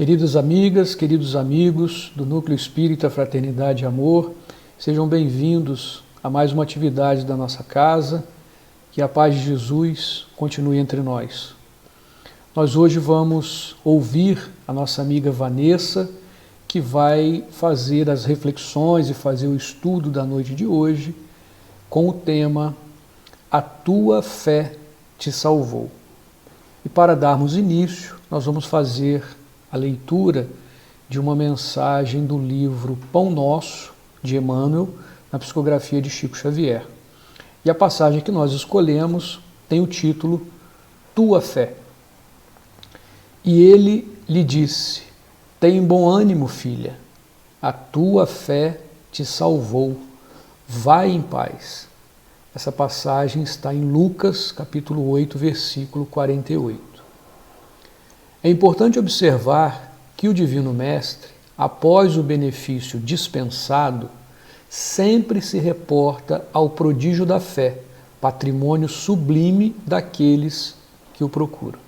Queridas amigas, queridos amigos do Núcleo Espírita Fraternidade e Amor, sejam bem-vindos a mais uma atividade da nossa casa. Que a paz de Jesus continue entre nós. Nós hoje vamos ouvir a nossa amiga Vanessa, que vai fazer as reflexões e fazer o estudo da noite de hoje com o tema A Tua Fé Te Salvou. E para darmos início, nós vamos fazer a leitura de uma mensagem do livro Pão Nosso, de Emmanuel, na psicografia de Chico Xavier. E a passagem que nós escolhemos tem o título Tua Fé. E ele lhe disse: tem bom ânimo, filha, a tua fé te salvou, vai em paz. Essa passagem está em Lucas, capítulo 8, versículo 48. É importante observar que o Divino Mestre, após o benefício dispensado, sempre se reporta ao prodígio da fé, patrimônio sublime daqueles que o procuram.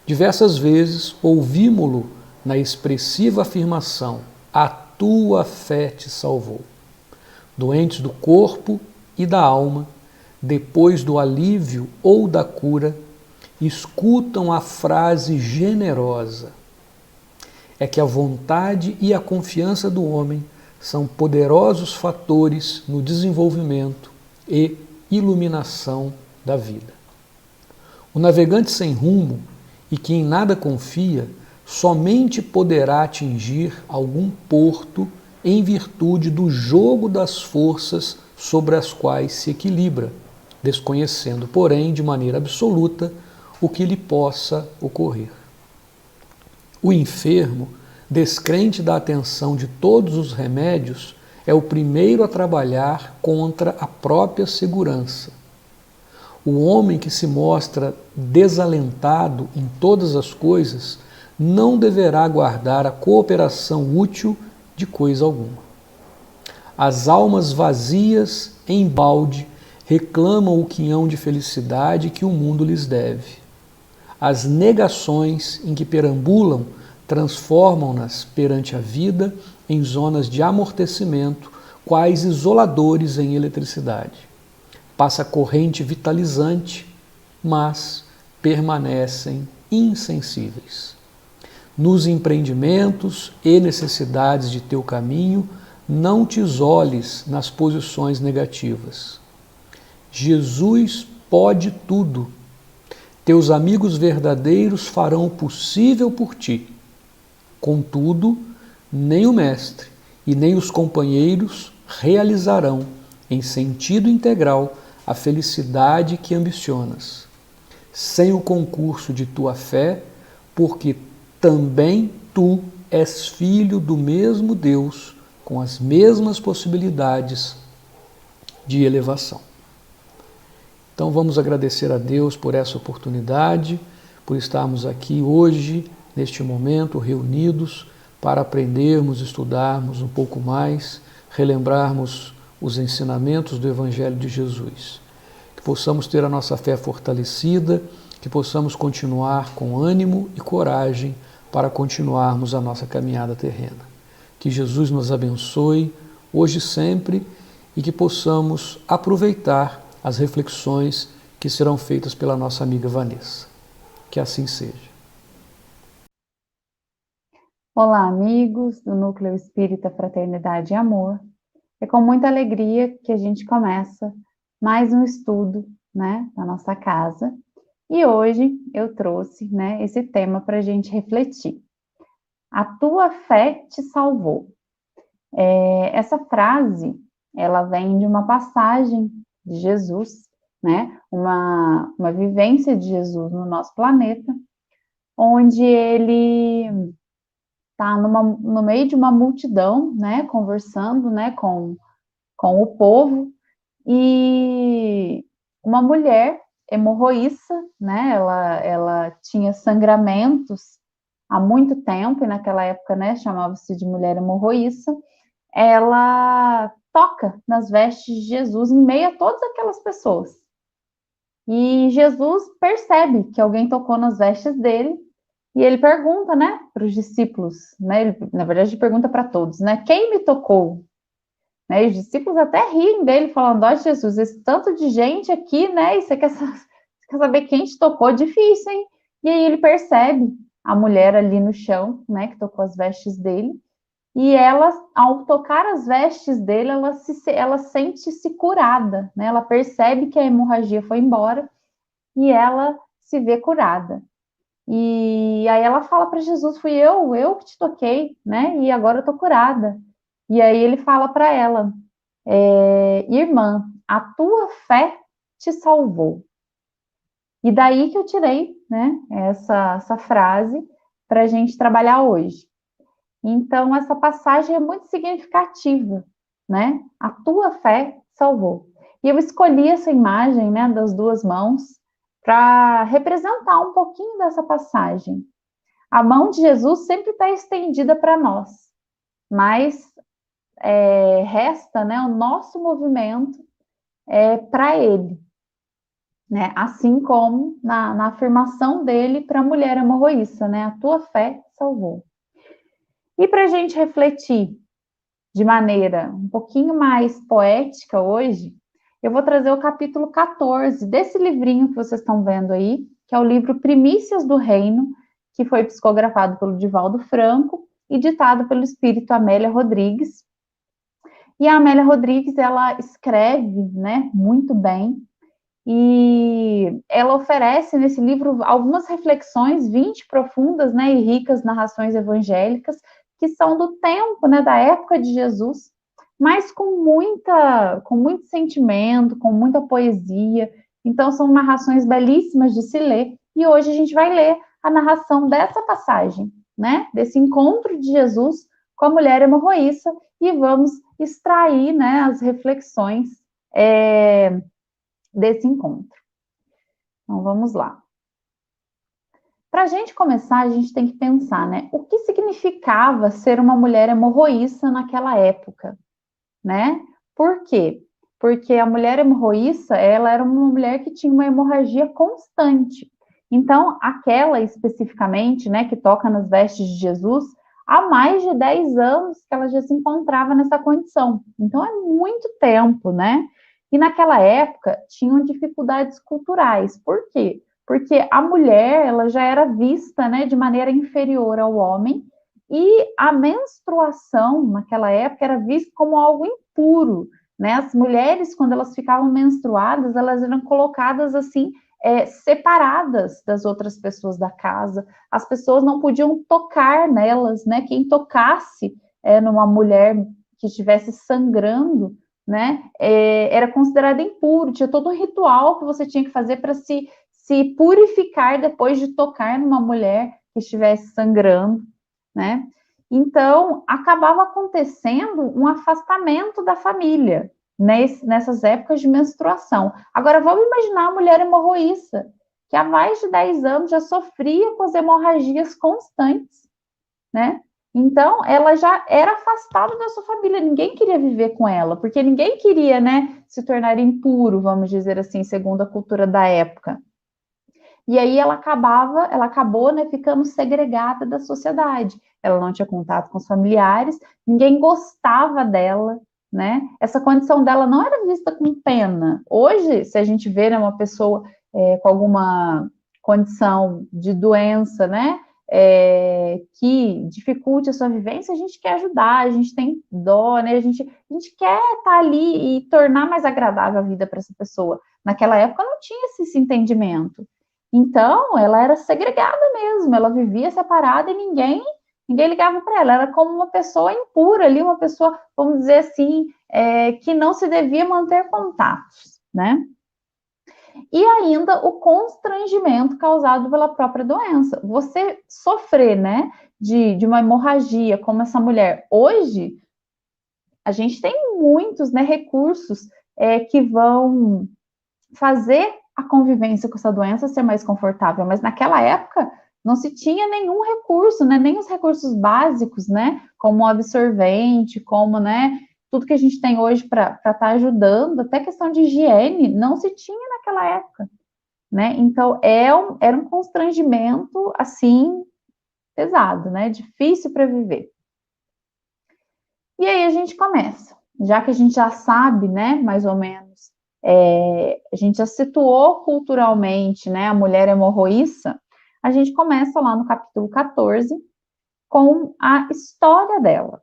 Diversas vezes ouvimos-lo na expressiva afirmação: a tua fé te salvou. Doentes do corpo e da alma, depois do alívio ou da cura, escutam a frase generosa: é que a vontade e a confiança do homem são poderosos fatores no desenvolvimento e iluminação da vida. O navegante sem rumo e que em nada confia somente poderá atingir algum porto em virtude do jogo das forças sobre as quais se equilibra, desconhecendo, porém, de maneira absoluta o que lhe possa ocorrer. O enfermo, descrente da atenção de todos os remédios, é o primeiro a trabalhar contra a própria segurança. O homem que se mostra desalentado em todas as coisas não deverá aguardar a cooperação útil de coisa alguma. As almas vazias, em balde, reclamam o quinhão de felicidade que o mundo lhes deve. As negações em que perambulam transformam-nas perante a vida em zonas de amortecimento, quais isoladores em eletricidade. Passa a corrente vitalizante, mas permanecem insensíveis. Nos empreendimentos e necessidades de teu caminho, não te isoles nas posições negativas. Jesus pode tudo. Teus amigos verdadeiros farão o possível por ti. Contudo, nem o mestre e nem os companheiros realizarão, em sentido integral, a felicidade que ambicionas, sem o concurso de tua fé, porque também tu és filho do mesmo Deus, com as mesmas possibilidades de elevação. Então vamos agradecer a Deus por essa oportunidade, por estarmos aqui hoje, neste momento, reunidos, para aprendermos, estudarmos um pouco mais, relembrarmos os ensinamentos do Evangelho de Jesus. Que possamos ter a nossa fé fortalecida, que possamos continuar com ânimo e coragem para continuarmos a nossa caminhada terrena. Que Jesus nos abençoe, hoje e sempre, e que possamos aproveitar as reflexões que serão feitas pela nossa amiga Vanessa. Que assim seja. Olá, amigos do Núcleo Espírita Fraternidade e Amor. É com muita alegria que a gente começa mais um estudo, na nossa casa. E hoje eu trouxe, esse tema para a gente refletir. A tua fé te salvou. Essa frase, ela vem de uma passagem de Jesus, uma vivência de Jesus no nosso planeta, onde ele está no meio de uma multidão, conversando, com o povo, e uma mulher hemorroíça, ela tinha sangramentos há muito tempo, e naquela época, chamava-se de mulher hemorroíça. Ela toca nas vestes de Jesus em meio a todas aquelas pessoas. E Jesus percebe que alguém tocou nas vestes dele E ele pergunta, né, para os discípulos, né, ele, na verdade, ele pergunta para todos, né, quem me tocou? Né, e os discípulos até riem dele, falando, ó Jesus, esse tanto de gente aqui, né, e você quer saber quem te tocou? Difícil, hein? E aí ele percebe a mulher ali no chão, né, que tocou as vestes dele, e ela, ao tocar as vestes dele, ela sente-se curada, né, ela percebe que a hemorragia foi embora, e ela se vê curada. E aí ela fala para Jesus, fui eu que te toquei, né? E agora eu tô curada. E aí ele fala para ela, irmã, a tua fé te salvou. E daí que eu tirei, né? Essa frase para a gente trabalhar hoje. Então essa passagem é muito significativa, né? A tua fé salvou. E eu escolhi essa imagem, né, das duas mãos para representar um pouquinho dessa passagem. A mão de Jesus sempre está estendida para nós, mas resta, né, o nosso movimento para Ele, né? Assim como na afirmação dele para a mulher hemorroíça, né? A tua fé salvou. E para a gente refletir de maneira um pouquinho mais poética hoje, eu vou trazer o capítulo 14 desse livrinho que vocês estão vendo aí, que é o livro Primícias do Reino, que foi psicografado pelo Divaldo Franco e ditado pelo espírito Amélia Rodrigues. E a Amélia Rodrigues, ela escreve, né, muito bem, e ela oferece nesse livro algumas reflexões 20 profundas, né, e ricas narrações evangélicas, que são do tempo, né, da época de Jesus, mas com muito sentimento, com muita poesia. Então são narrações belíssimas de se ler, e hoje a gente vai ler a narração dessa passagem, né, desse encontro de Jesus com a mulher hemorroíça, e vamos extrair, né, as reflexões desse encontro. Então vamos lá. Para a gente começar, a gente tem que pensar, né, o que significava ser uma mulher hemorroíça naquela época, né? Por quê? Porque a mulher hemorroíça, ela era uma mulher que tinha uma hemorragia constante. Então, aquela especificamente, né, que toca nas vestes de Jesus, há mais de 10 anos que ela já se encontrava nessa condição. Então, é muito tempo, né? E naquela época, tinham dificuldades culturais. Por quê? Porque a mulher, ela já era vista, né, de maneira inferior ao homem, e a menstruação, naquela época, era vista como algo impuro, né? As mulheres, quando elas ficavam menstruadas, elas eram colocadas assim, separadas das outras pessoas da casa. As pessoas não podiam tocar nelas, né? Quem tocasse numa mulher que estivesse sangrando, né? Era considerado impuro. Tinha todo um ritual que você tinha que fazer para se purificar depois de tocar numa mulher que estivesse sangrando, né? Então, acabava acontecendo um afastamento da família nessas épocas de menstruação. Agora, vamos imaginar a mulher hemorroíça, que há mais de 10 anos já sofria com as hemorragias constantes, né? Então, ela já era afastada da sua família, ninguém queria viver com ela, porque ninguém queria, né, se tornar impuro, vamos dizer assim, segundo a cultura da época. E aí ela acabou, né, ficando segregada da sociedade. Ela não tinha contato com os familiares, ninguém gostava dela, né? Essa condição dela não era vista com pena. Hoje, se a gente vê, né, uma pessoa com alguma condição de doença, né, que dificulte a sua vivência, a gente quer ajudar, a gente tem dó, né? A gente quer estar ali e tornar mais agradável a vida para essa pessoa. Naquela época não tinha esse entendimento. Então, ela era segregada mesmo, ela vivia separada e ninguém ligava para ela. Era como uma pessoa impura ali, uma pessoa, vamos dizer assim, que não se devia manter contatos, né? E ainda o constrangimento causado pela própria doença. Você sofrer, né, de uma hemorragia como essa mulher. Hoje, a gente tem muitos, né, recursos que vão fazer a convivência com essa doença ser mais confortável, mas naquela época não se tinha nenhum recurso, né, nem os recursos básicos, né, como um absorvente, como, né, tudo que a gente tem hoje para estar ajudando, até questão de higiene, não se tinha naquela época, né, então era um constrangimento, assim, pesado, né? Difícil para viver. E aí a gente começa, já que a gente já sabe, né, mais ou menos, a gente já situou culturalmente, né, a mulher hemorroíça, a gente começa lá no capítulo 14 com a história dela.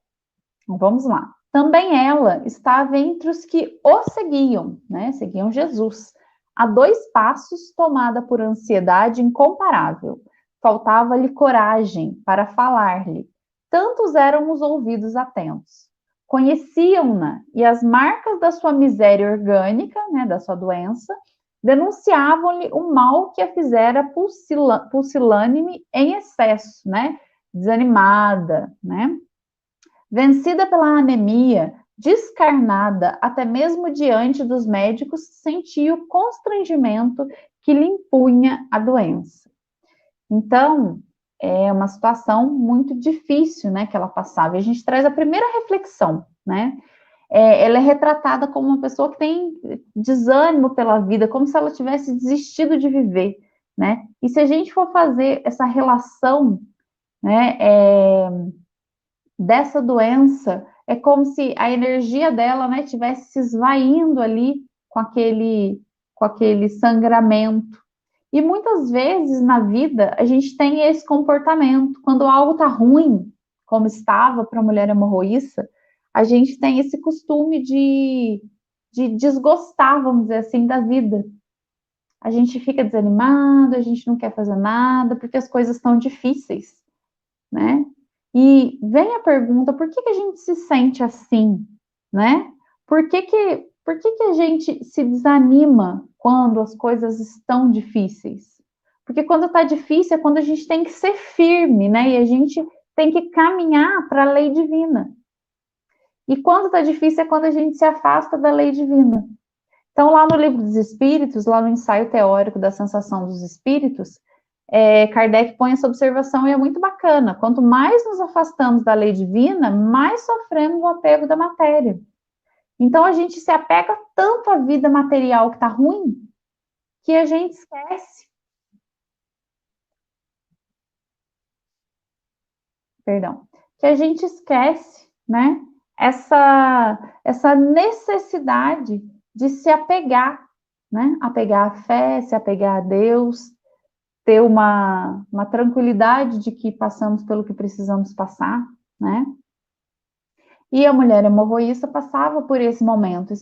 Então, vamos lá. Também ela estava entre os que o seguiam, né, seguiam Jesus. A 2 passos, tomada por ansiedade incomparável. Faltava-lhe coragem para falar-lhe. Tantos eram os ouvidos atentos. Conheciam-na e as marcas da sua miséria orgânica, né, da sua doença, denunciavam-lhe o mal que a fizera pusilânime em excesso, né, desanimada, né, vencida pela anemia, descarnada, até mesmo diante dos médicos, sentia o constrangimento que lhe impunha a doença. Então, é uma situação muito difícil, né, que ela passava. E a gente traz a primeira reflexão, né? Ela é retratada como uma pessoa que tem desânimo pela vida, como se ela tivesse desistido de viver, né? E se a gente for fazer essa relação, né, dessa doença, é como se a energia dela, né, tivesse se esvaindo ali com aquele sangramento. E muitas vezes na vida a gente tem esse comportamento. Quando algo está ruim, como estava para a mulher hemorroíça, a gente tem esse costume de desgostar, vamos dizer assim, da vida. A gente fica desanimado, a gente não quer fazer nada, porque as coisas estão difíceis, né? E vem a pergunta, por que a gente se sente assim, né? Por que a gente se desanima quando as coisas estão difíceis? Porque quando está difícil é quando a gente tem que ser firme, né? E a gente tem que caminhar para a lei divina. E quando está difícil é quando a gente se afasta da lei divina. Então, lá no Livro dos Espíritos, lá no ensaio teórico da sensação dos espíritos, Kardec põe essa observação e é muito bacana. Quanto mais nos afastamos da lei divina, mais sofremos o apego da matéria. Então, a gente se apega tanto à vida material que está ruim, que a gente esquece. Perdão. Que a gente esquece, né? Essa necessidade de se apegar, né? Apegar à fé, se apegar a Deus, ter uma tranquilidade de que passamos pelo que precisamos passar, né? E a mulher hemorroísta passava por esse momento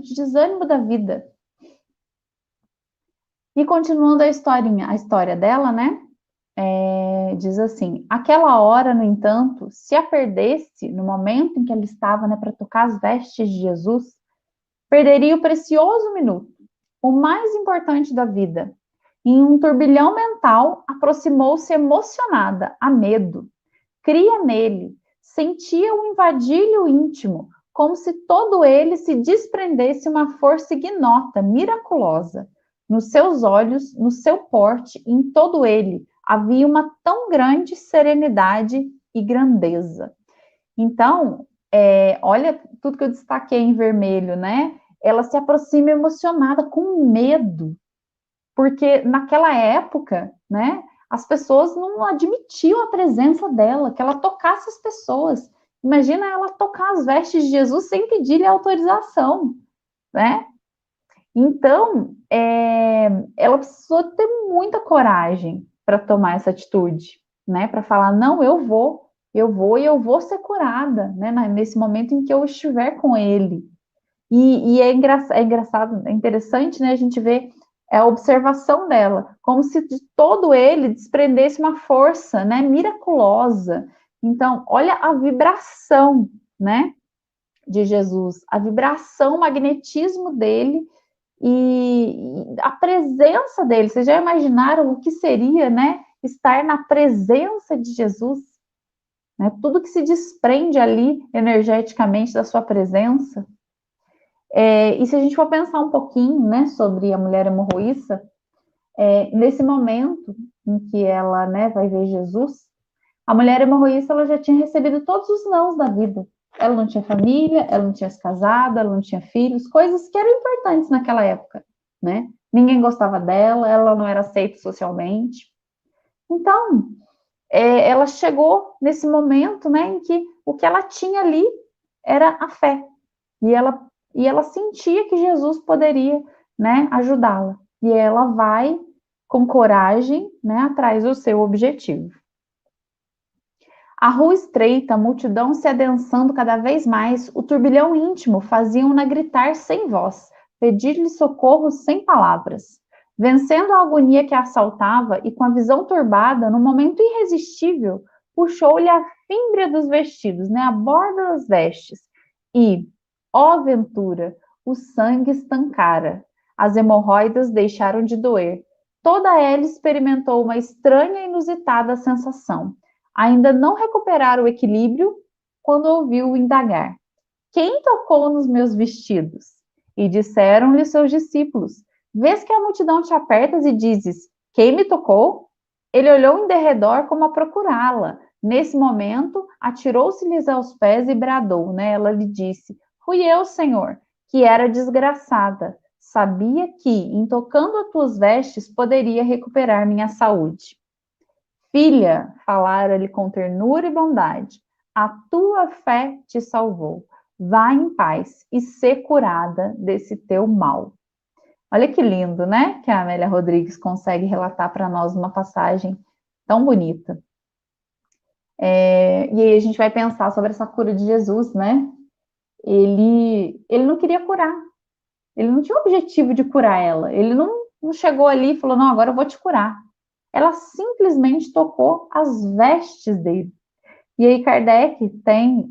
de desânimo da vida. E continuando a história dela, né? Diz assim: aquela hora, no entanto, se a perdesse no momento em que ela estava, né, para tocar as vestes de Jesus, perderia o precioso minuto, o mais importante da vida. Em um turbilhão mental, aproximou-se emocionada, a medo. Cria nele, sentia-o invadir-lhe o íntimo, como se todo ele se desprendesse uma força ignota, miraculosa. Nos seus olhos, no seu porte, em todo ele, havia uma tão grande serenidade e grandeza. Então, olha tudo que eu destaquei em vermelho, né? Ela se aproxima emocionada, com medo, porque naquela época, né, as pessoas não admitiam a presença dela, que ela tocasse as pessoas. Imagina ela tocar as vestes de Jesus sem pedir-lhe autorização, né? Então, ela precisou ter muita coragem para tomar essa atitude, né? Para falar, não, eu vou e eu vou ser curada, né? Nesse momento em que eu estiver com ele. E é engraçado, é interessante, né? A gente vê a observação dela, como se de todo ele desprendesse uma força, né? Miraculosa. Então, olha a vibração, né? De Jesus, a vibração, o magnetismo dele e a presença dele. Vocês já imaginaram o que seria, né? Estar na presença de Jesus, né? Tudo que se desprende ali energeticamente da sua presença. E se a gente for pensar um pouquinho, né, sobre a mulher hemorroíça, nesse momento em que ela, né, vai ver Jesus, a mulher hemorroíça ela já tinha recebido todos os nãos da vida. Ela não tinha família, ela não tinha se casado, ela não tinha filhos, coisas que eram importantes naquela época, né? Ninguém gostava dela, ela não era aceita socialmente. Então, ela chegou nesse momento, né, em que o que ela tinha ali era a fé. E ela sentia que Jesus poderia, né, ajudá-la. E ela vai com coragem, né, atrás do seu objetivo. A rua estreita, a multidão se adensando cada vez mais, o turbilhão íntimo faziam-na gritar sem voz, pedir-lhe socorro sem palavras. Vencendo a agonia que a assaltava e com a visão turbada, no momento irresistível, puxou-lhe a fímbria dos vestidos, né, a borda das vestes, e, ó ventura, o sangue estancara. As hemorroidas deixaram de doer. Toda ela experimentou uma estranha e inusitada sensação. Ainda não recuperara o equilíbrio quando ouviu indagar: quem tocou nos meus vestidos? E disseram-lhe seus discípulos: vês que a multidão te apertas e dizes: quem me tocou? Ele olhou em derredor como a procurá-la. Nesse momento, atirou-se-lhes aos pés e bradou, né? Ela lhe disse: fui eu, Senhor, que era desgraçada. Sabia que, em tocando as tuas vestes, poderia recuperar minha saúde. Filha, falara-lhe com ternura e bondade, a tua fé te salvou. Vá em paz e sê curada desse teu mal. Olha que lindo, né? Que a Amélia Rodrigues consegue relatar para nós uma passagem tão bonita. E aí a gente vai pensar sobre essa cura de Jesus, né? Ele não queria curar. Ele não tinha o objetivo de curar ela. Ele não chegou ali e falou, não, agora eu vou te curar. Ela simplesmente tocou as vestes dele. E aí Kardec tem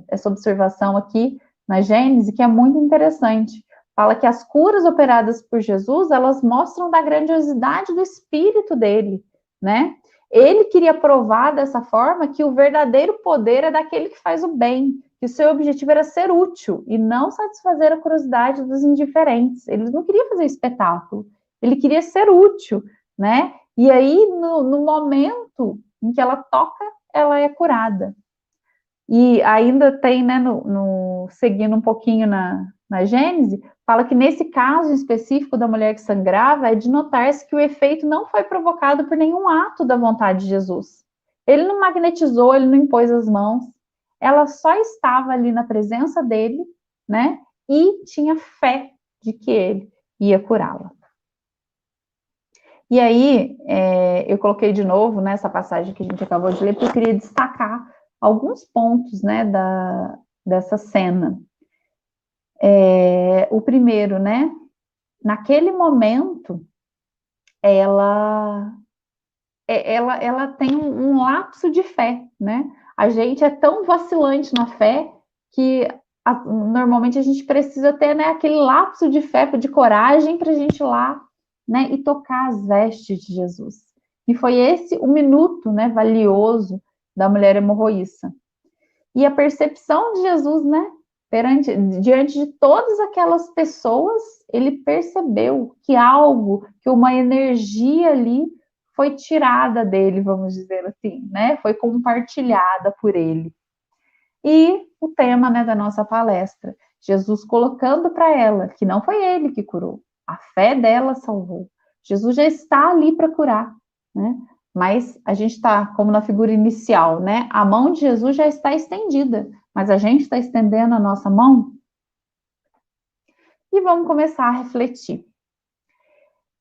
essa observação aqui na Gênese, que é muito interessante. Fala que as curas operadas por Jesus, elas mostram da grandiosidade do espírito dele, né? Ele queria provar dessa forma que o verdadeiro poder é daquele que faz o bem, que o seu objetivo era ser útil e não satisfazer a curiosidade dos indiferentes. Ele não queria fazer espetáculo, ele queria ser útil, né? E aí, no momento em que ela toca, ela é curada. E ainda tem, né, seguindo um pouquinho na Gênese, fala que nesse caso específico da mulher que sangrava, é de notar-se que o efeito não foi provocado por nenhum ato da vontade de Jesus. Ele não magnetizou, ele não impôs as mãos, ela só estava ali na presença dele, né, e tinha fé de que ele ia curá-la. E aí, eu coloquei de novo nessa passagem que a gente acabou de ler, porque eu queria destacar alguns pontos, né, dessa cena. O primeiro, né, naquele momento, ela tem um lapso de fé, né? A gente é tão vacilante na fé que normalmente a gente precisa ter, né, aquele lapso de fé, de coragem para a gente ir lá, né, e tocar as vestes de Jesus. E foi esse o minuto, né, valioso da mulher hemorroíça. E a percepção de Jesus, né, diante de todas aquelas pessoas, ele percebeu que uma energia ali foi tirada dele, vamos dizer assim, né, foi compartilhada por ele. E o tema, né, da nossa palestra, Jesus colocando para ela que não foi ele que curou, a fé dela salvou. Jesus já está ali para curar, né? Mas a gente está, como na figura inicial, né? A mão de Jesus já está estendida, mas a gente está estendendo a nossa mão? E vamos começar a refletir.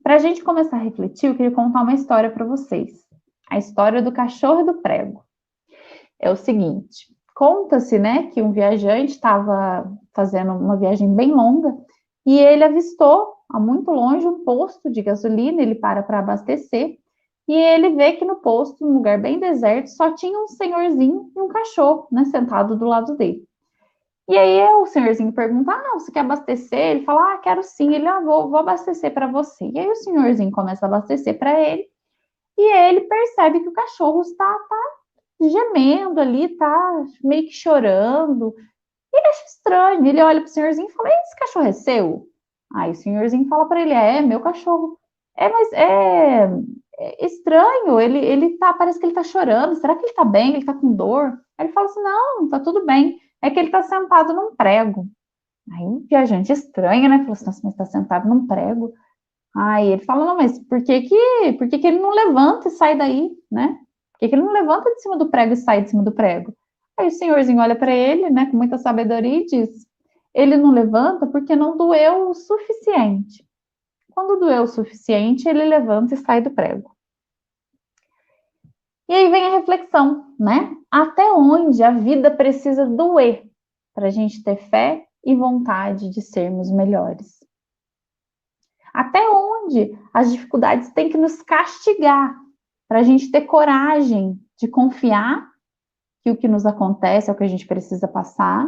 Para a gente começar a refletir, eu queria contar uma história para vocês. A história do cachorro e do prego. É o seguinte, conta-se, né, que um viajante estava fazendo uma viagem bem longa e ele avistou, a muito longe, um posto de gasolina, ele para abastecer, e ele vê que no posto, num lugar bem deserto, só tinha um senhorzinho e um cachorro, né, sentado do lado dele. E aí o senhorzinho pergunta, você quer abastecer? Ele fala, quero sim. Ele, vou abastecer para você. E aí o senhorzinho começa a abastecer para ele, e ele percebe que o cachorro está gemendo ali, tá meio que chorando. Ele acha estranho, ele olha pro senhorzinho e fala, esse cachorro é seu? Aí o senhorzinho fala para ele, é meu cachorro. Mas é estranho, parece que ele tá chorando, será que ele tá bem? Ele tá com dor? Aí ele fala assim, não, tá tudo bem, é que ele tá sentado num prego. Aí o viajante estranho, né, falou assim, nossa, mas tá sentado num prego? Aí ele fala, não, mas por que ele não levanta e sai daí, né? Por que ele não levanta de cima do prego e sai de cima do prego? Aí o senhorzinho olha para ele, né, com muita sabedoria e diz: ele não levanta porque não doeu o suficiente. Quando doeu o suficiente, ele levanta e sai do prego. E aí vem a reflexão, né? Até onde a vida precisa doer para a gente ter fé e vontade de sermos melhores? Até onde as dificuldades têm que nos castigar para a gente ter coragem de confiar que o que nos acontece é o que a gente precisa passar,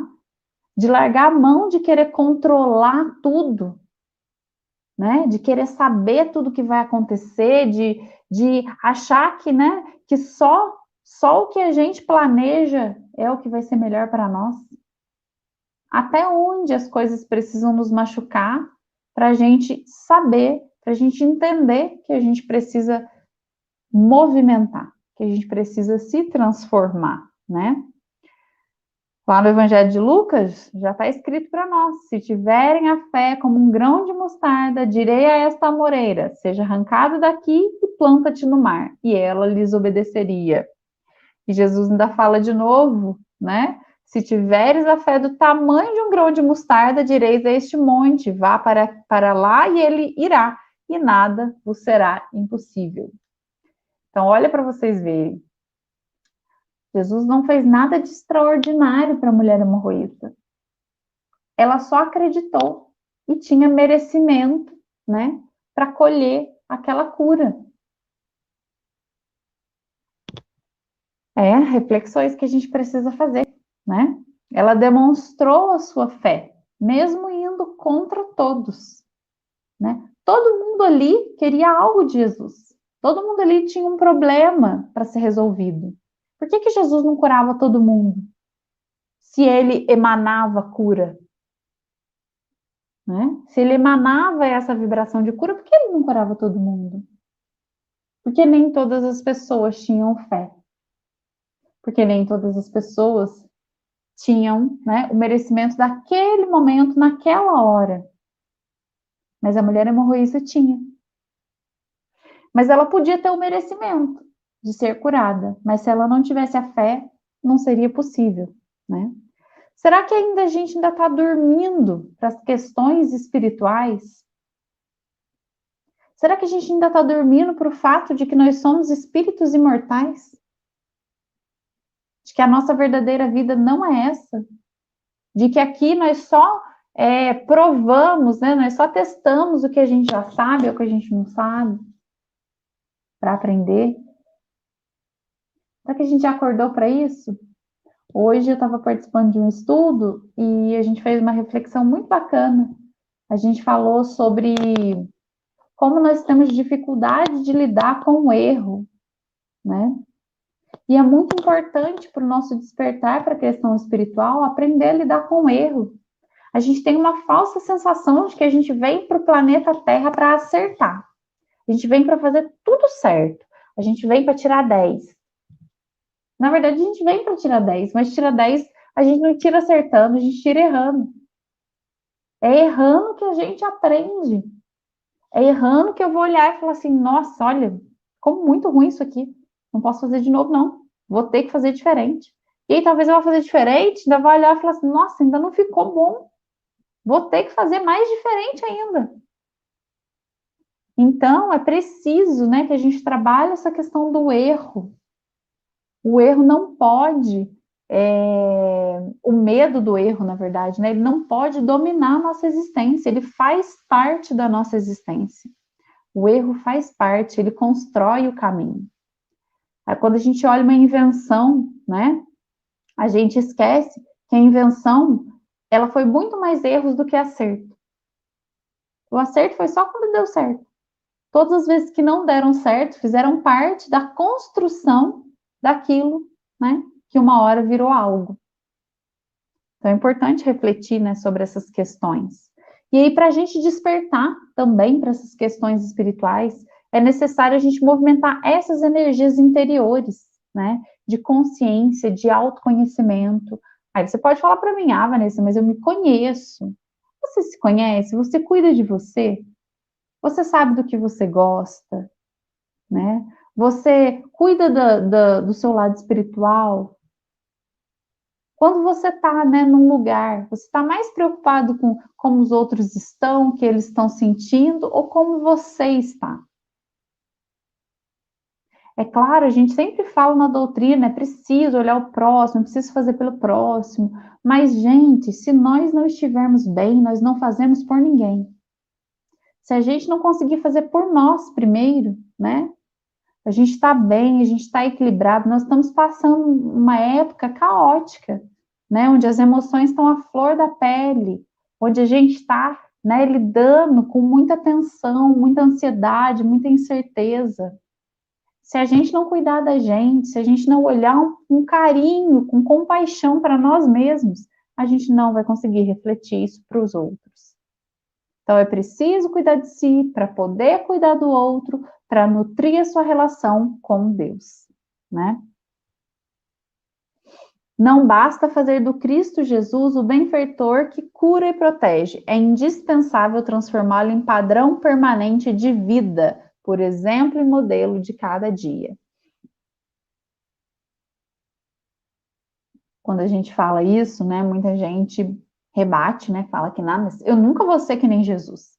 de largar a mão de querer controlar tudo, né? De querer saber tudo que vai acontecer, de achar que, né, que só o que a gente planeja é o que vai ser melhor para nós. Até onde as coisas precisam nos machucar para a gente saber, para a gente entender que a gente precisa movimentar, que a gente precisa se transformar, né? Lá no Evangelho de Lucas, já está escrito para nós: se tiverem a fé como um grão de mostarda, direi a esta amoreira, seja arrancado daqui e planta-te no mar, e ela lhes obedeceria. E Jesus ainda fala de novo, né? Se tiveres a fé do tamanho de um grão de mostarda, direis a este monte, vá para lá e ele irá, e nada vos será impossível. Então, olha para vocês verem. Jesus não fez nada de extraordinário para a mulher hemorroísta. Ela só acreditou e tinha merecimento, né, para colher aquela cura. Reflexões que a gente precisa fazer, né? Ela demonstrou a sua fé, mesmo indo contra todos, né? Todo mundo ali queria algo de Jesus. Todo mundo ali tinha um problema para ser resolvido. Por que Jesus não curava todo mundo? Se ele emanava cura, né? Se ele emanava essa vibração de cura, por que ele não curava todo mundo? Porque nem todas as pessoas tinham fé. Porque nem todas as pessoas tinham, né, o merecimento daquele momento, naquela hora. Mas a mulher hemorroísta tinha. Mas ela podia ter o merecimento de ser curada. Mas se ela não tivesse a fé, não seria possível, né? Será que a gente ainda está dormindo para as questões espirituais? Será que a gente ainda está dormindo para o fato de que nós somos espíritos imortais? De que a nossa verdadeira vida não é essa? De que aqui nós só provamos, né? Nós só testamos o que a gente já sabe ou o que a gente não sabe para aprender? Será que a gente já acordou para isso? Hoje eu estava participando de um estudo e a gente fez uma reflexão muito bacana. A gente falou sobre como nós temos dificuldade de lidar com o erro, né? E é muito importante para o nosso despertar para a questão espiritual aprender a lidar com o erro. A gente tem uma falsa sensação de que a gente vem para o planeta Terra para acertar. A gente vem para fazer tudo certo. A gente vem para tirar 10. Na verdade, a gente vem para tirar 10, mas tirar 10 a gente não tira acertando, a gente tira errando. É errando que a gente aprende. É errando que eu vou olhar e falar assim, nossa, olha, ficou muito ruim isso aqui. Não posso fazer de novo, não. Vou ter que fazer diferente. E aí talvez eu vá fazer diferente, ainda vou olhar e falar assim, nossa, ainda não ficou bom. Vou ter que fazer mais diferente ainda. Então, é preciso, né, que a gente trabalhe essa questão do erro. O erro não pode, o medo do erro, na verdade, né, ele não pode dominar a nossa existência, ele faz parte da nossa existência. O erro faz parte, ele constrói o caminho. Aí, quando a gente olha uma invenção, né, a gente esquece que a invenção, ela foi muito mais erros do que acerto. O acerto foi só quando deu certo. Todas as vezes que não deram certo, fizeram parte da construção daquilo, né, que uma hora virou algo. Então é importante refletir, né, sobre essas questões. E aí, para a gente despertar também para essas questões espirituais, é necessário a gente movimentar essas energias interiores, né, de consciência, de autoconhecimento. Aí você pode falar para mim, Vanessa, mas eu me conheço. Você se conhece? Você cuida de você? Você sabe do que você gosta, né? Você cuida do seu lado espiritual? Quando você está, né, num lugar, você está mais preocupado com como os outros estão, o que eles estão sentindo, ou como você está? É claro, a gente sempre fala na doutrina, é preciso olhar o próximo, é preciso fazer pelo próximo. Mas, gente, se nós não estivermos bem, nós não fazemos por ninguém. Se a gente não conseguir fazer por nós primeiro, né? A gente está bem, a gente está equilibrado, nós estamos passando uma época caótica, né? Onde as emoções estão à flor da pele, onde a gente está, né, lidando com muita tensão, muita ansiedade, muita incerteza. Se a gente não cuidar da gente, se a gente não olhar com carinho, com compaixão para nós mesmos, a gente não vai conseguir refletir isso para os outros. Então, é preciso cuidar de si para poder cuidar do outro, para nutrir a sua relação com Deus, né? Não basta fazer do Cristo Jesus o benfeitor que cura e protege. É indispensável transformá-lo em padrão permanente de vida, por exemplo e modelo de cada dia. Quando a gente fala isso, né, muita gente rebate, né, fala que nada, eu nunca vou ser que nem Jesus.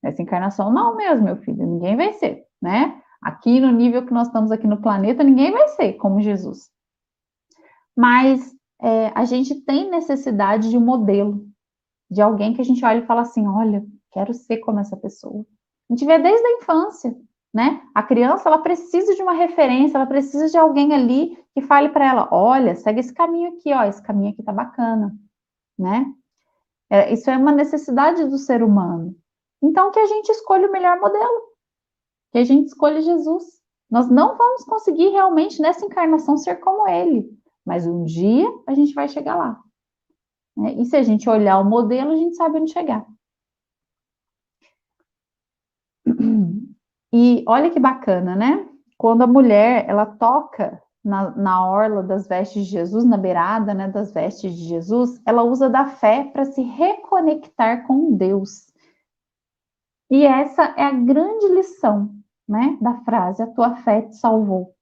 Nessa encarnação, não mesmo, meu filho, ninguém vai ser, né? Aqui no nível que nós estamos aqui no planeta, ninguém vai ser como Jesus. Mas a gente tem necessidade de um modelo, de alguém que a gente olha e fala assim, olha, quero ser como essa pessoa. A gente vê desde a infância, né? A criança, ela precisa de uma referência, ela precisa de alguém ali que fale para ela, olha, segue esse caminho aqui, ó, esse caminho aqui tá bacana, né? Isso é uma necessidade do ser humano. Então, que a gente escolha o melhor modelo, que a gente escolha Jesus. Nós não vamos conseguir realmente nessa encarnação ser como ele, mas um dia a gente vai chegar lá. Né? E se a gente olhar o modelo, a gente sabe onde chegar. E olha que bacana, né? Quando a mulher, ela toca na orla das vestes de Jesus, na beirada, né, das vestes de Jesus, ela usa da fé para se reconectar com Deus. E essa é a grande lição, né, da frase, a tua fé te salvou.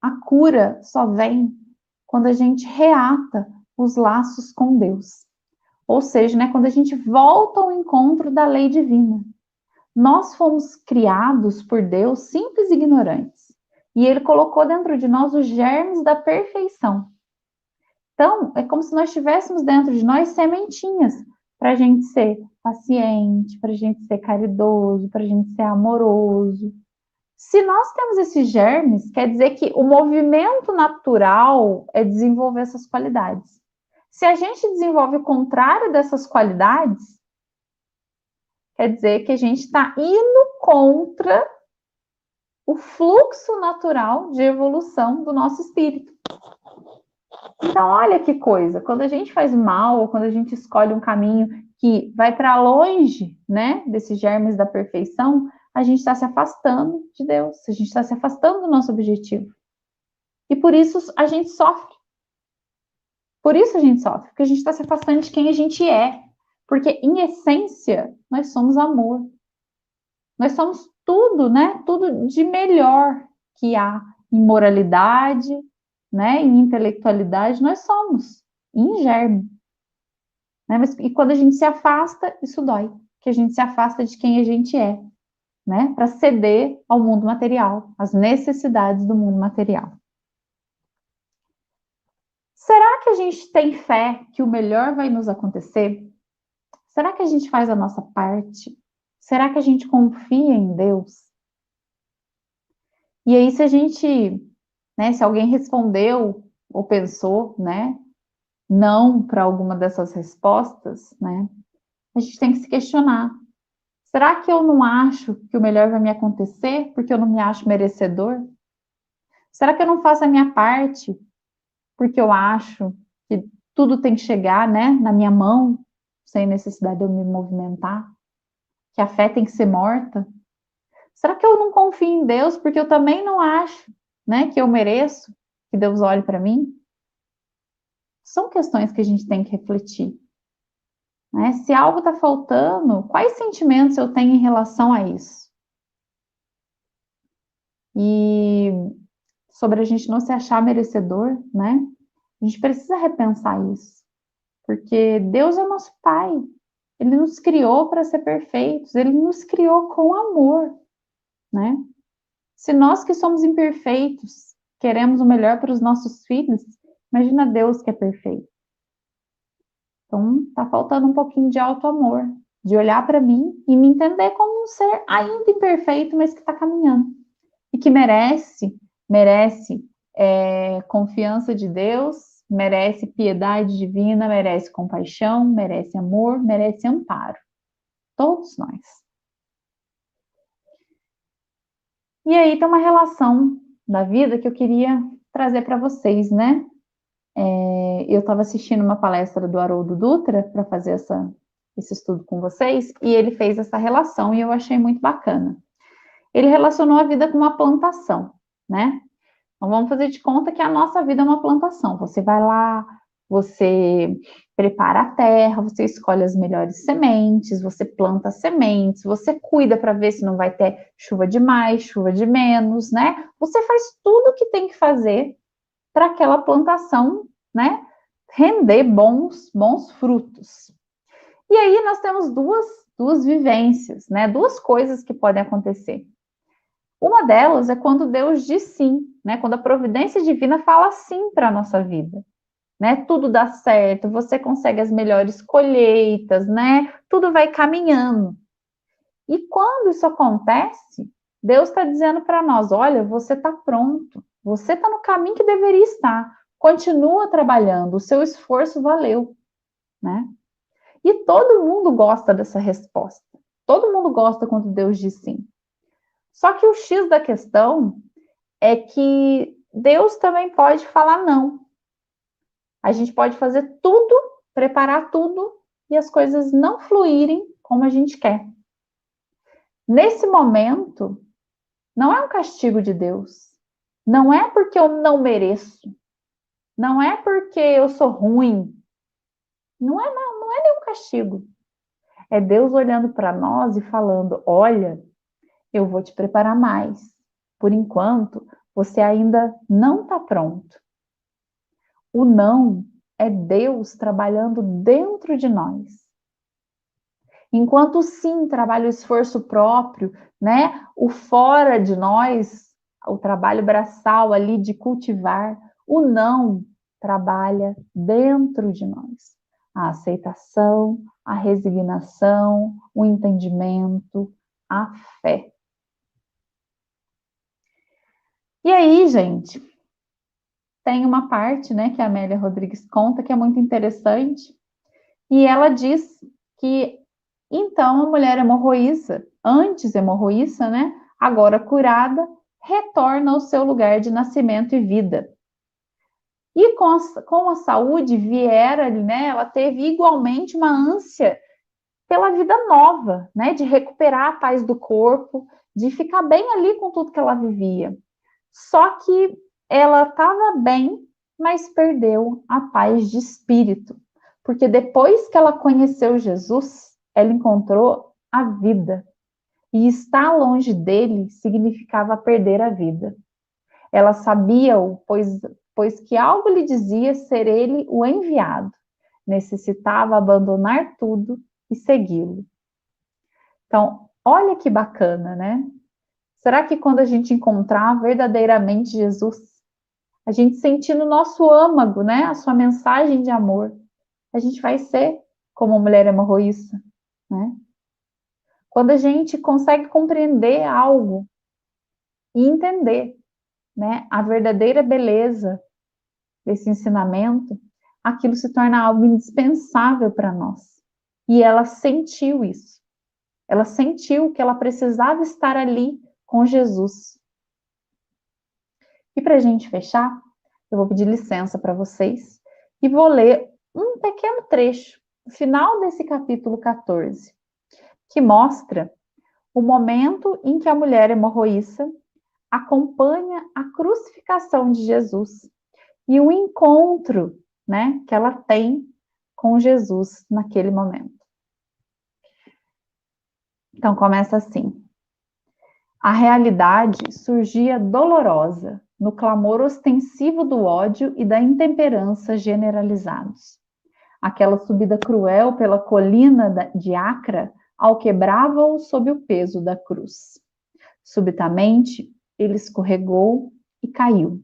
A cura só vem quando a gente reata os laços com Deus. Ou seja, né, quando a gente volta ao encontro da lei divina. Nós fomos criados por Deus simples e ignorantes. E Ele colocou dentro de nós os germes da perfeição. Então, é como se nós tivéssemos dentro de nós sementinhas para a gente ser paciente, para a gente ser caridoso, para a gente ser amoroso. Se nós temos esses germes, quer dizer que o movimento natural é desenvolver essas qualidades. Se a gente desenvolve o contrário dessas qualidades, quer dizer que a gente está indo contra o fluxo natural de evolução do nosso espírito. Então, olha que coisa, quando a gente faz mal, ou quando a gente escolhe um caminho que vai para longe, né, desses germes da perfeição, a gente está se afastando de Deus, a gente está se afastando do nosso objetivo. E por isso a gente sofre. Por isso a gente sofre, porque a gente está se afastando de quem a gente é. Porque, em essência, nós somos amor. Nós somos tudo, né? Tudo de melhor que há em moralidade, né? Em intelectualidade, nós somos, em germe. Né? E quando a gente se afasta, isso dói. Que a gente se afasta de quem a gente é, né? Para ceder ao mundo material, às necessidades do mundo material. Será que a gente tem fé que o melhor vai nos acontecer? Será que a gente faz a nossa parte? Será que a gente confia em Deus? E aí, se a gente, né, se alguém respondeu ou pensou, né, não para alguma dessas respostas, né, a gente tem que se questionar. Será que eu não acho que o melhor vai me acontecer porque eu não me acho merecedor? Será que eu não faço a minha parte porque eu acho que tudo tem que chegar, né, na minha mão, sem necessidade de eu me movimentar? Que a fé tem que ser morta? Será que eu não confio em Deus porque eu também não acho, né, que eu mereço que Deus olhe para mim? São questões que a gente tem que refletir. Né? Se algo está faltando, quais sentimentos eu tenho em relação a isso? e sobre a gente não se achar merecedor, né? A gente precisa repensar isso, porque Deus é o nosso Pai. Ele nos criou para ser perfeitos, ele nos criou com amor, né? Se nós que somos imperfeitos queremos o melhor para os nossos filhos, imagina Deus que é perfeito. Então, tá faltando um pouquinho de auto-amor, de olhar para mim e me entender como um ser ainda imperfeito, mas que está caminhando. E que merece confiança de Deus, merece piedade divina, merece compaixão, merece amor, merece amparo. Todos nós. E aí tem uma relação da vida que eu queria trazer para vocês, né? Eu estava assistindo uma palestra do Haroldo Dutra para fazer esse estudo com vocês, e ele fez essa relação e eu achei muito bacana. Ele relacionou a vida com uma plantação, né? Então vamos fazer de conta que a nossa vida é uma plantação. Você vai lá, você prepara a terra, você escolhe as melhores sementes, você planta sementes, você cuida para ver se não vai ter chuva de mais, chuva de menos, né? Você faz tudo o que tem que fazer para aquela plantação, né, render bons frutos. E aí nós temos duas vivências, né, duas coisas que podem acontecer. Uma delas é quando Deus diz sim, né, quando a providência divina fala sim para a nossa vida. Né, tudo dá certo, você consegue as melhores colheitas, né? Tudo vai caminhando. E quando isso acontece, Deus está dizendo para nós: olha, você está pronto, você está no caminho que deveria estar. Continua trabalhando, o seu esforço valeu, né? E todo mundo gosta dessa resposta. Todo mundo gosta quando Deus diz sim. Só que o X da questão é que Deus também pode falar não. A gente pode fazer tudo, preparar tudo e as coisas não fluírem como a gente quer. Nesse momento, não é um castigo de Deus. Não é porque eu não mereço. Não é porque eu sou ruim. Não é nenhum castigo. É Deus olhando para nós e falando: olha, eu vou te preparar mais. Por enquanto, você ainda não está pronto. O não é Deus trabalhando dentro de nós. Enquanto o sim trabalha o esforço próprio, né? O fora de nós, o trabalho braçal ali de cultivar, o não trabalha dentro de nós. A aceitação, a resignação, o entendimento, a fé. E aí, gente, tem uma parte, né, que a Amélia Rodrigues conta que é muito interessante, e ela diz que então a mulher hemorroíça, antes hemorroíça, né, agora curada, retorna ao seu lugar de nascimento e vida. E com a saúde viera, né, ela teve igualmente uma ânsia pela vida nova, né, de recuperar a paz do corpo, de ficar bem ali com tudo que ela vivia. Só que ela estava bem, mas perdeu a paz de espírito, porque depois que ela conheceu Jesus, ela encontrou a vida. E estar longe dele significava perder a vida. Ela sabia-o, pois que algo lhe dizia ser ele o enviado. Necessitava abandonar tudo e segui-lo. Então, olha que bacana, né? Será que quando a gente encontrar verdadeiramente Jesus, a gente sentir no nosso âmago, né, a sua mensagem de amor, a gente vai ser como uma mulher hemorroíça, né? Quando a gente consegue compreender algo e entender, né, a verdadeira beleza desse ensinamento, aquilo se torna algo indispensável para nós. E ela sentiu isso. Ela sentiu que ela precisava estar ali com Jesus. E para a gente fechar, eu vou pedir licença para vocês e vou ler um pequeno trecho, no final desse capítulo 14, que mostra o momento em que a mulher hemorroíça acompanha a crucificação de Jesus e o encontro, né, que ela tem com Jesus naquele momento. Então começa assim: A realidade surgia dolorosa, no clamor ostensivo do ódio e da intemperança generalizados. Aquela subida cruel pela colina de Acra alquebrava-o sob o peso da cruz. Subitamente, ele escorregou e caiu.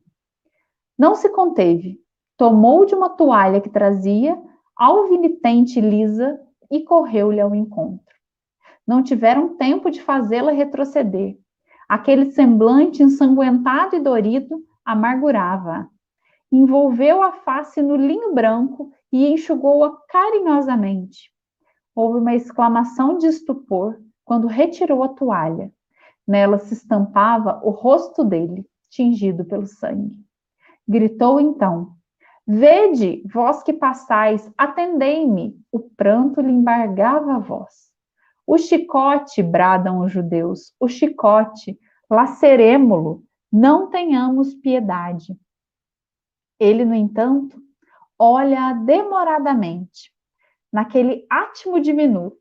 Não se conteve, tomou de uma toalha que trazia, alvinitente lisa, e correu-lhe ao encontro. Não tiveram tempo de fazê-la retroceder. Aquele semblante ensanguentado e dorido amargurava-a. Envolveu a face no linho branco e enxugou-a carinhosamente. Houve uma exclamação de estupor quando retirou a toalha. Nela se estampava o rosto dele, tingido pelo sangue. Gritou então: Vede, vós que passais, atendei-me. O pranto lhe embargava a voz. O chicote, bradam os judeus, o chicote, laceremo-lo, não tenhamos piedade. Ele, no entanto, olha demoradamente. Naquele átimo diminuto,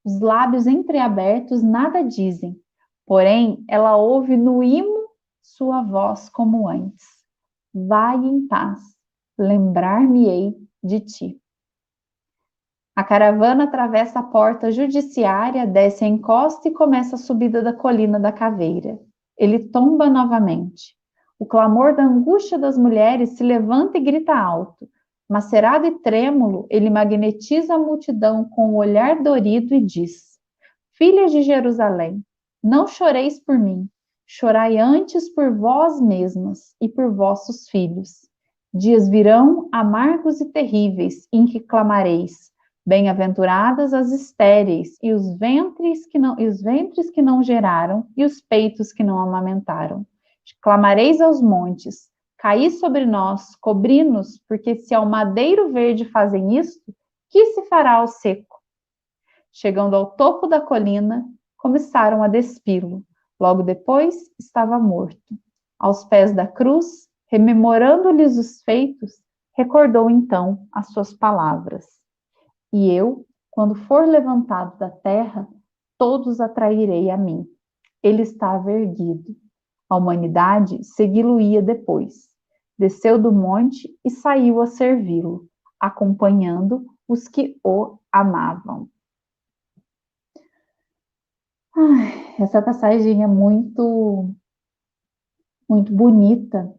os lábios entreabertos nada dizem, porém ela ouve no imo sua voz como antes. Vai em paz, lembrar-me-ei de ti. A caravana atravessa a porta judiciária, desce a encosta e começa a subida da colina da caveira. Ele tomba novamente. O clamor da angústia das mulheres se levanta e grita alto. Macerado e trêmulo, ele magnetiza a multidão com o olhar dorido e diz: Filhas de Jerusalém, não choreis por mim, chorai antes por vós mesmas e por vossos filhos. Dias virão amargos e terríveis em que clamareis: Bem-aventuradas as estéreis e os ventres que não geraram e os peitos que não amamentaram. Clamareis aos montes: Caí sobre nós, cobri-nos, porque se ao madeiro verde fazem isto, que se fará ao seco? Chegando ao topo da colina, começaram a despi-lo. Logo depois, estava morto. Aos pés da cruz, rememorando-lhes os feitos, recordou então as suas palavras. E eu, quando for levantado da terra, todos atrairei a mim. Ele estava erguido. A humanidade segui-lo-ia depois. Desceu do monte e saiu a servi-lo, acompanhando os que o amavam. Essa passagem é muito bonita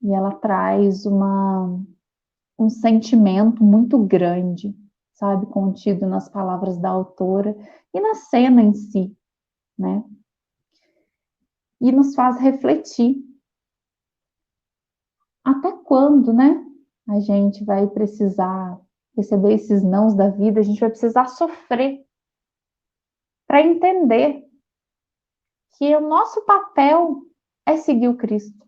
e ela traz um sentimento muito grande, sabe, contido nas palavras da autora e na cena em si, né? E nos faz refletir. Até quando, né? A gente vai precisar receber esses nãos da vida, a gente vai precisar sofrer para entender que o nosso papel é seguir o Cristo.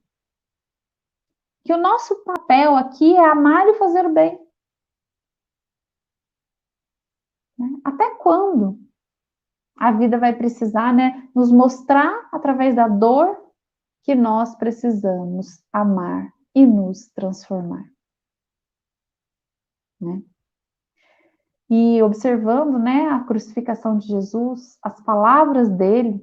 Que o nosso papel aqui é amar e fazer o bem. Até quando a vida vai precisar, né, nos mostrar através da dor que nós precisamos amar e nos transformar, né? E observando, né, a crucificação de Jesus, as palavras dele,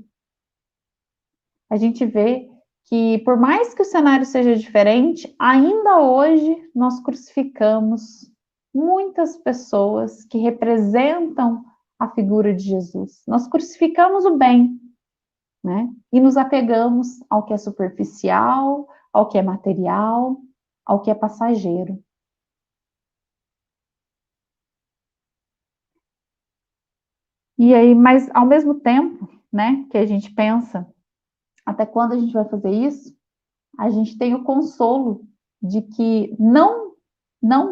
a gente vê que por mais que o cenário seja diferente, ainda hoje nós crucificamos muitas pessoas que representam a figura de Jesus. Nós crucificamos o bem, né? E nos apegamos ao que é superficial, ao que é material, ao que é passageiro. E aí, mas ao mesmo tempo, né, que a gente pensa, até quando a gente vai fazer isso? A gente tem o consolo de que não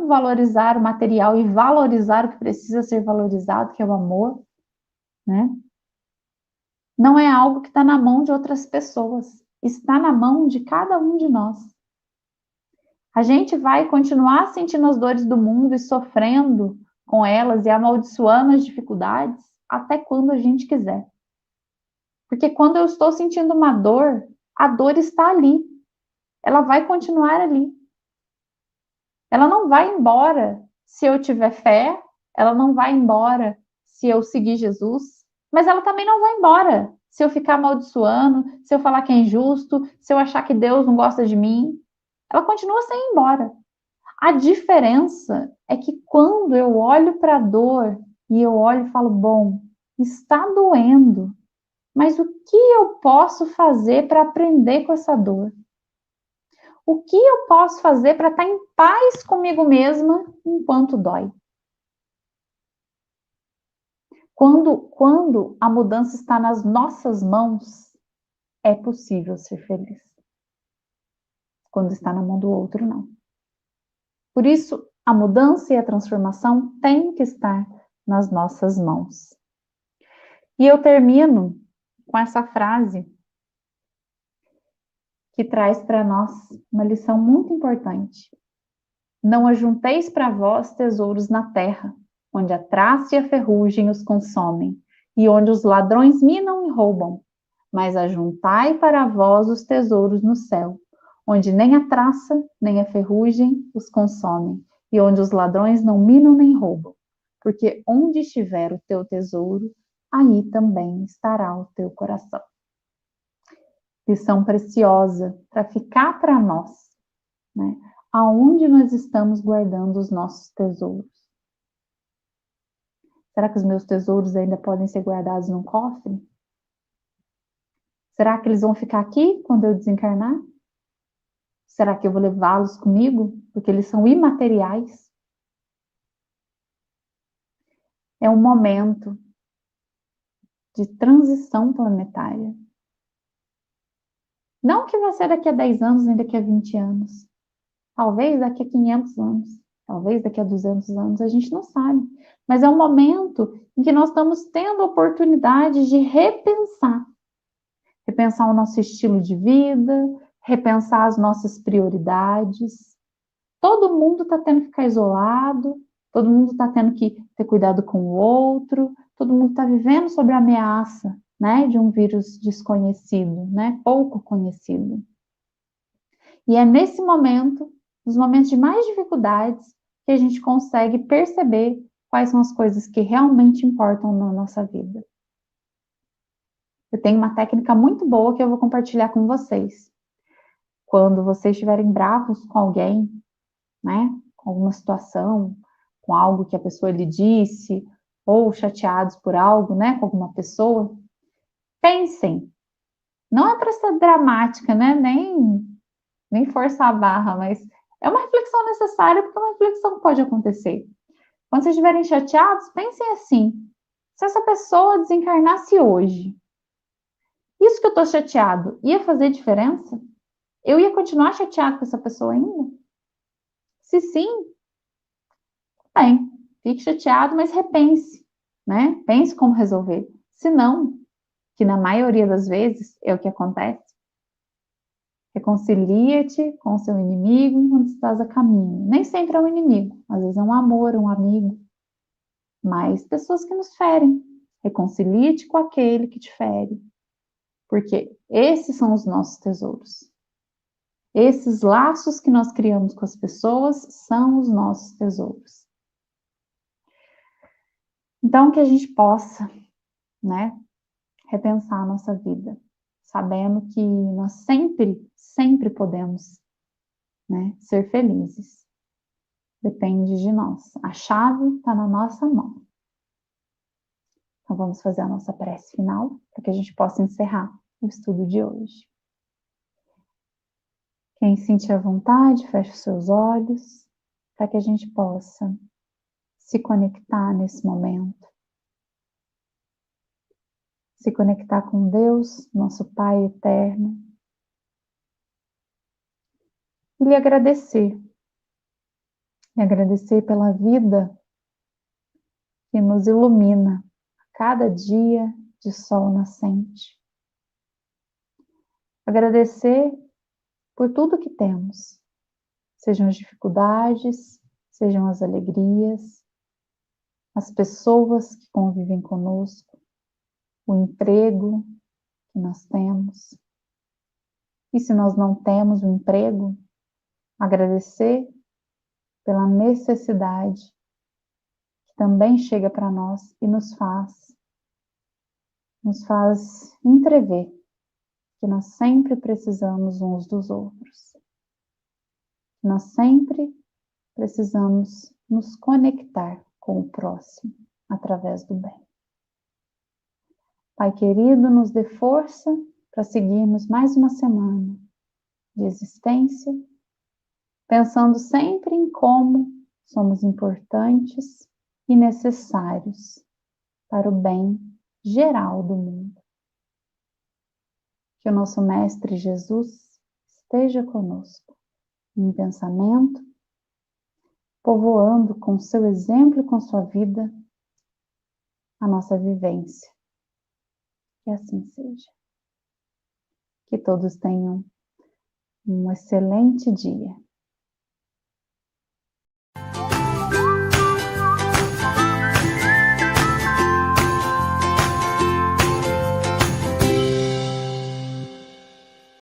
valorizar o material e valorizar o que precisa ser valorizado, que é o amor, né? Não é algo que está na mão de outras pessoas, está na mão de cada um de nós. A gente vai continuar sentindo as dores do mundo e sofrendo com elas e amaldiçoando as dificuldades até quando a gente quiser. Porque quando eu estou sentindo uma dor, a dor está ali. Ela vai continuar ali. Ela não vai embora se eu tiver fé, ela não vai embora se eu seguir Jesus, mas ela também não vai embora se eu ficar amaldiçoando, se eu falar que é injusto, se eu achar que Deus não gosta de mim, ela continua sem ir embora. A diferença é que quando eu olho para a dor e eu olho e falo, bom, está doendo, mas o que eu posso fazer para aprender com essa dor? O que eu posso fazer para estar em paz comigo mesma enquanto dói? Quando a mudança está nas nossas mãos, é possível ser feliz. Quando está na mão do outro, não. Por isso, a mudança e a transformação têm que estar nas nossas mãos. E eu termino com essa frase que traz para nós uma lição muito importante. Não ajunteis para vós tesouros na terra, onde a traça e a ferrugem os consomem, e onde os ladrões minam e roubam. Mas ajuntai para vós os tesouros no céu, onde nem a traça nem a ferrugem os consomem, e onde os ladrões não minam nem roubam. Porque onde estiver o teu tesouro, aí também estará o teu coração. Lição preciosa para ficar para nós, né? Aonde nós estamos guardando os nossos tesouros? Será que os meus tesouros ainda podem ser guardados num cofre? Será que eles vão ficar aqui quando eu desencarnar? Será que eu vou levá-los comigo? Porque eles são imateriais. É um momento de transição planetária. Não que vai ser daqui a 10 anos, nem daqui a 20 anos. Talvez daqui a 500 anos. Talvez daqui a 200 anos. A gente não sabe. Mas é um momento em que nós estamos tendo a oportunidade de repensar. Repensar o nosso estilo de vida, repensar as nossas prioridades. Todo mundo está tendo que ficar isolado, todo mundo está tendo que ter cuidado com o outro, todo mundo está vivendo sob a ameaça, né, de um vírus desconhecido, né, pouco conhecido. E é nesse momento, nos momentos de mais dificuldades, que a gente consegue perceber quais são as coisas que realmente importam na nossa vida. Eu tenho uma técnica muito boa que eu vou compartilhar com vocês. Quando vocês estiverem bravos com alguém, né, com alguma situação, com algo que a pessoa lhe disse, ou chateados por algo, né, com alguma pessoa, pensem. Não é para ser dramática, né, nem forçar a barra, mas é uma reflexão necessária, porque é uma reflexão que pode acontecer. Quando vocês estiverem chateados, pensem assim: se essa pessoa desencarnasse hoje, isso que eu estou chateado ia fazer diferença? Eu ia continuar chateado com essa pessoa ainda? Se sim, bem, fique chateado, mas repense, né? Pense como resolver. Se não, que na maioria das vezes é o que acontece, reconcilia-te com seu inimigo quando estás a caminho. Nem sempre é um inimigo, às vezes é um amor, um amigo, mas pessoas que nos ferem. Reconcilie-te com aquele que te fere, porque esses são os nossos tesouros. Esses laços que nós criamos com as pessoas são os nossos tesouros. Então, que a gente possa, né, repensar a nossa vida, sabendo que nós sempre podemos, né, ser felizes. Depende de nós. A chave está na nossa mão. Então, vamos fazer a nossa prece final, para que a gente possa encerrar o estudo de hoje. Quem sentir a vontade, feche os seus olhos, para que a gente possa se conectar nesse momento. Se conectar com Deus, nosso Pai eterno, e lhe agradecer. E agradecer pela vida que nos ilumina a cada dia de sol nascente. Agradecer por tudo que temos, sejam as dificuldades, sejam as alegrias, as pessoas que convivem conosco, o emprego que nós temos. E se nós não temos o emprego, agradecer pela necessidade que também chega para nós e nos faz nos faz entrever que nós sempre precisamos uns dos outros. Nós sempre precisamos nos conectar com o próximo através do bem. Pai querido, nos dê força para seguirmos mais uma semana de existência, pensando sempre em como somos importantes e necessários para o bem geral do mundo. Que o nosso Mestre Jesus esteja conosco em pensamento, povoando com seu exemplo e com sua vida a nossa vivência. Que assim seja. Que todos tenham um excelente dia.